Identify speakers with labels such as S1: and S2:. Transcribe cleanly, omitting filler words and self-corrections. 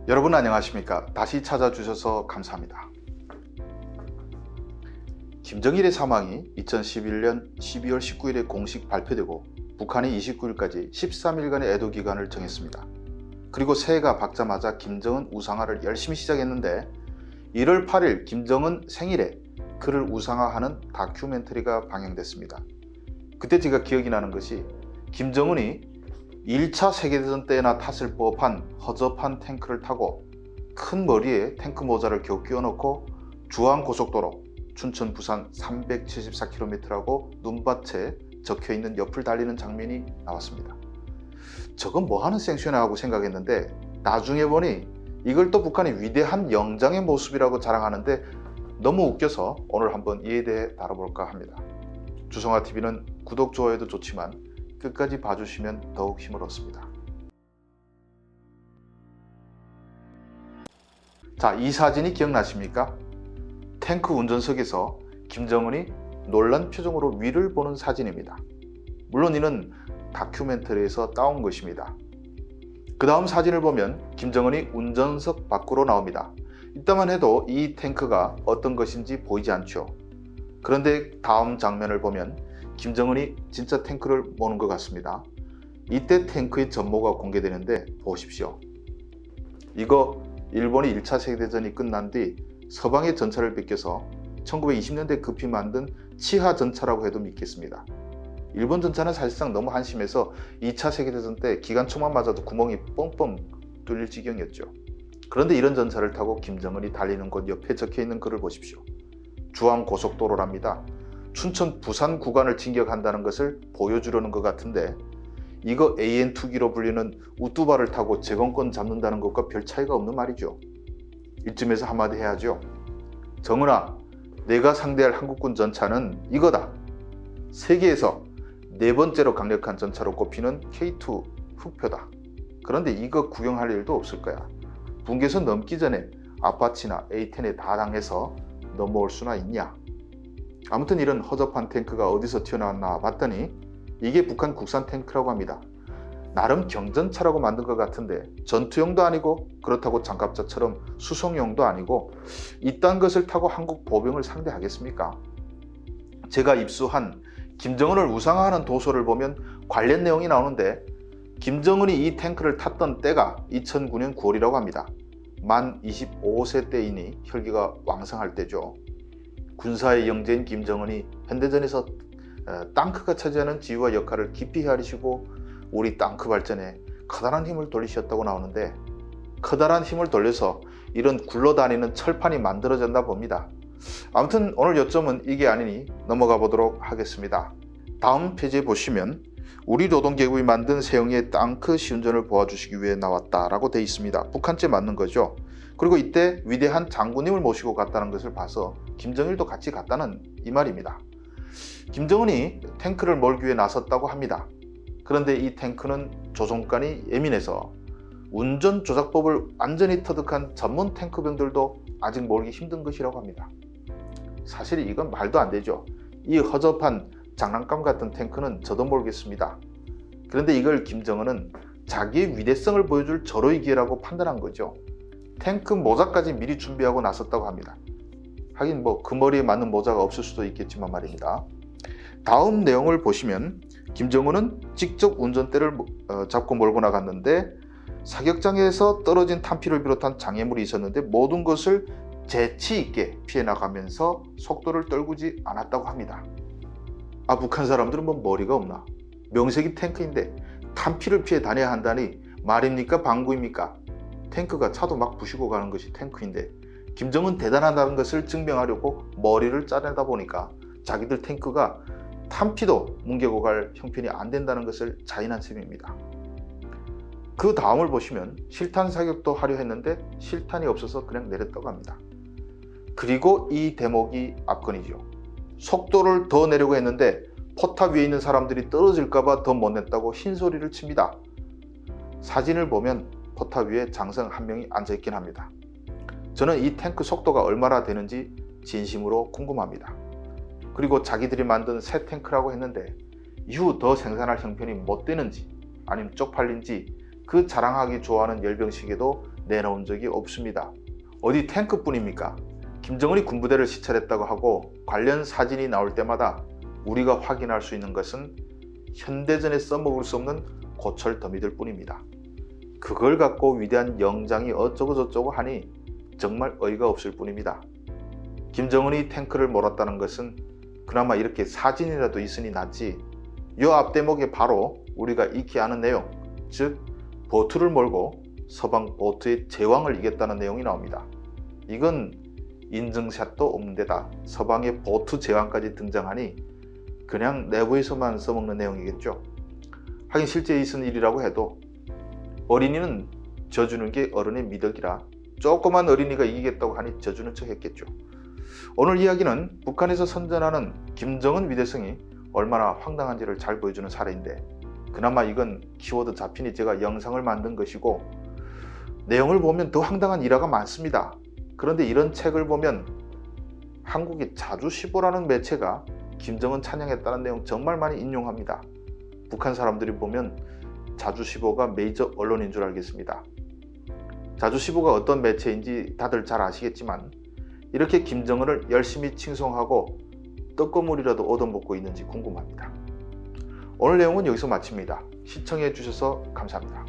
S1: 여러분 안녕하십니까? 다시 찾아주셔서 감사합니다. 김정일의 사망이 2011년 12월 19일에 공식 발표되고 북한이 29일까지 13일간의 애도 기간을 정했습니다. 그리고 새해가 밝자마자 김정은 우상화를 열심히 시작했는데 1월 8일 김정은 생일에 그를 우상화하는 다큐멘터리가 방영됐습니다. 그때 제가 기억이 나는 것이 김정은이 1차 세계대전 때나 탔을 법한 허접한 탱크를 타고 큰 머리에 탱크 모자를 겨우 끼워넣고 주한고속도로 춘천 부산 374km라고 눈밭에 적혀있는 옆을 달리는 장면이 나왔습니다. 저건 뭐하는 생쇼냐 하고 생각했는데 나중에 보니 이걸 또 북한이 위대한 영장의 모습이라고 자랑하는데 너무 웃겨서 오늘 한번 이에 대해 다뤄볼까 합니다. 주성아TV는 구독, 좋아요도 좋지만 끝까지 봐주시면 더욱 힘을 얻습니다. 자, 이 사진이 기억나십니까? 탱크 운전석에서 김정은이 놀란 표정으로 위를 보는 사진입니다. 물론 이는 다큐멘터리에서 따온 것입니다. 그 다음 사진을 보면 김정은이 운전석 밖으로 나옵니다. 이따만 해도 이 탱크가 어떤 것인지 보이지 않죠. 그런데 다음 장면을 보면 김정은이 진짜 탱크를 모는 것 같습니다. 이때 탱크의 전모가 공개되는데 보십시오. 이거 일본이 1차 세계대전이 끝난 뒤 서방의 전차를 뺏겨서 1920년대 급히 만든 치하 전차라고 해도 믿겠습니다. 일본 전차는 사실상 너무 한심해서 2차 세계대전 때 기관총만 맞아도 구멍이 뻥뻥 뚫릴 지경이었죠. 그런데 이런 전차를 타고 김정은이 달리는 곳 옆에 적혀있는 글을 보십시오. 주한고속도로랍니다. 춘천 부산 구간을 진격한다는 것을 보여주려는 것 같은데 이거 AN2기로 불리는 우뚜바를 타고 제공권 잡는다는 것과 별 차이가 없는 말이죠. 이쯤에서 한마디 해야죠. 정은아, 내가 상대할 한국군 전차는 이거다. 세계에서 네 번째로 강력한 전차로 꼽히는 K2 흑표다. 그런데 이거 구경할 일도 없을 거야. 분계선 넘기 전에 아파치나 A10에 다 당해서 넘어올 수나 있냐. 아무튼 이런 허접한 탱크가 어디서 튀어나왔나 봤더니 이게 북한 국산 탱크라고 합니다. 나름 경전차라고 만든 것 같은데 전투용도 아니고 그렇다고 장갑차처럼 수송용도 아니고 이딴 것을 타고 한국 보병을 상대하겠습니까? 제가 입수한 김정은을 우상화하는 도서를 보면 관련 내용이 나오는데 김정은이 이 탱크를 탔던 때가 2009년 9월이라고 합니다. 만 25세 때이니 혈기가 왕성할 때죠. 군사의 영재인 김정은이 현대전에서 땅크가 차지하는 지위와 역할을 깊이 헤아리시고 우리 땅크 발전에 커다란 힘을 돌리셨다고 나오는데 커다란 힘을 돌려서 이런 굴러다니는 철판이 만들어졌나 봅니다. 아무튼 오늘 요점은 이게 아니니 넘어가 보도록 하겠습니다. 다음 페이지에 보시면 우리 노동계급이 만든 세형의 땅크 시운전을 보아주시기 위해 나왔다라고 되어 있습니다. 북한제 맞는 거죠. 그리고 이때 위대한 장군님을 모시고 갔다는 것을 봐서 김정일도 같이 갔다는 이 말입니다. 김정은이 탱크를 몰기 위해 나섰다고 합니다. 그런데 이 탱크는 조종관이 예민해서 운전 조작법을 완전히 터득한 전문 탱크병들도 아직 몰기 힘든 것이라고 합니다. 사실 이건 말도 안 되죠. 이 허접한 장난감 같은 탱크는 저도 모르겠습니다. 그런데 이걸 김정은은 자기의 위대성을 보여줄 절호의 기회라고 판단한 거죠. 탱크 모자까지 미리 준비하고 나섰다고 합니다. 하긴 그 머리에 맞는 모자가 없을 수도 있겠지만 말입니다. 다음 내용을 보시면 김정은은 직접 운전대를 잡고 몰고 나갔는데 사격장에서 떨어진 탄피를 비롯한 장애물이 있었는데 모든 것을 재치 있게 피해 나가면서 속도를 떨구지 않았다고 합니다. 아, 북한 사람들은 머리가 없나? 명색이 탱크인데 탄피를 피해 다녀야 한다니 말입니까 방구입니까? 탱크가 차도 막 부시고 가는 것이 탱크인데 김정은 대단하다는 것을 증명하려고 머리를 짜내다 보니까 자기들 탱크가 탄피도 뭉개고 갈 형편이 안 된다는 것을 자인한 셈입니다. 그 다음을 보시면 실탄 사격도 하려 했는데 실탄이 없어서 그냥 내렸다고 합니다. 그리고 이 대목이 압권이죠. 속도를 더 내려고 했는데 포탑 위에 있는 사람들이 떨어질까봐 더 못 냈다고 흰소리를 칩니다. 사진을 보면 포탑 위에 장성 한 명이 앉아있긴 합니다. 저는 이 탱크 속도가 얼마나 되는지 진심으로 궁금합니다. 그리고 자기들이 만든 새 탱크라고 했는데 이후 더 생산할 형편이 못 되는지 아니면 쪽팔린지 그 자랑하기 좋아하는 열병식에도 내놓은 적이 없습니다. 어디 탱크뿐입니까? 김정은이 군부대를 시찰했다고 하고 관련 사진이 나올 때마다 우리가 확인할 수 있는 것은 현대전에 써먹을 수 없는 고철 더미들 뿐입니다. 그걸 갖고 위대한 영장이 어쩌고 저쩌고 하니 정말 어이가 없을 뿐입니다. 김정은이 탱크를 몰았다는 것은 그나마 이렇게 사진이라도 있으니 낫지, 이 앞대목에 바로 우리가 익히 아는 내용, 즉 보트를 몰고 서방 보트의 제왕을 이겼다는 내용이 나옵니다. 이건 인증샷도 없는 데다 서방의 보트 제왕까지 등장하니 그냥 내부에서만 써먹는 내용이겠죠. 하긴 실제 있은 일이라고 해도 어린이는 져주는 게 어른의 미덕이라 조그만 어린이가 이기겠다고 하니 져주는 척 했겠죠. 오늘 이야기는 북한에서 선전하는 김정은 위대성이 얼마나 황당한지를 잘 보여주는 사례인데, 그나마 이건 키워드 잡히니 제가 영상을 만든 것이고 내용을 보면 더 황당한 일화가 많습니다. 그런데 이런 책을 보면 한국의 자주시보라는 매체가 김정은 찬양했다는 내용 정말 많이 인용합니다. 북한 사람들이 보면 자주시보가 메이저 언론인 줄 알겠습니다. 자주시보가 어떤 매체인지 다들 잘 아시겠지만 이렇게 김정은을 열심히 칭송하고 떡고물이라도 얻어먹고 있는지 궁금합니다. 오늘 내용은 여기서 마칩니다. 시청해 주셔서 감사합니다.